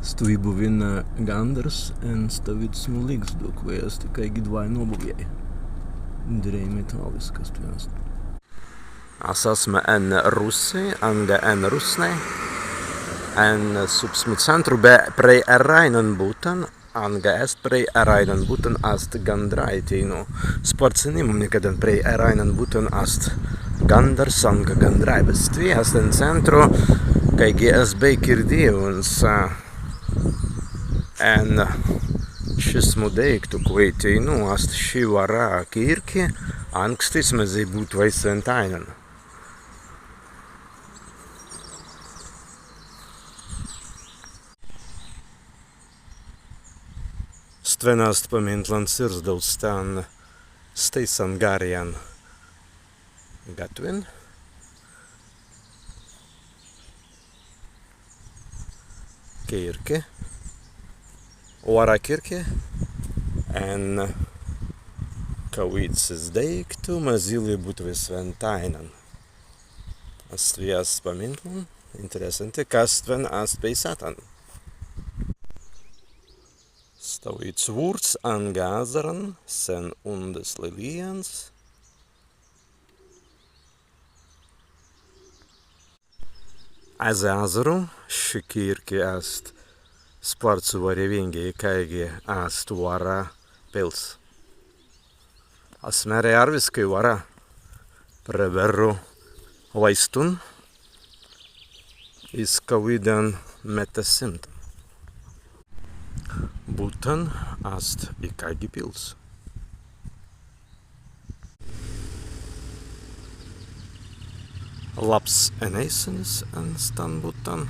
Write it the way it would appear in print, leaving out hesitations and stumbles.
Stojí buvina gandars en stāvīt smulīgs dokuvējas tikai gidvai nobuvjai. Direi metāliskas tvjāst. Esmu en Russi, en Rusnē, en subsmu centru prej erainen būtan, est prej erainen būtan ast gandraitinu. Sportsinimum nekadan prej erainen būtan ast gandars, gandraibas tvjāst en centru, kai GSB kirdievuns. En šis mudeiktu kuitinu ast šī varā kirki, angstis mezi būt vai sventainen. Stvenast pamintlan sirdsdaustan steisan garian gatvin. Kirke. Vara kirke. En kauitsis deiktu mazili būt vai sventainen. Astvijas pamintlan. Interesanti, kas tven ast peisatan. Stāvīts vūrts an gāzaran, sen undes liliens. Az ezeru ši kirki ast sportsu varievingi, kaigi ast vara pils. Asmere arviskai vara preveru vaistun izkavidan metasimta. Būtan ast ikaigi pils. Labs eneisenis en stan būtan.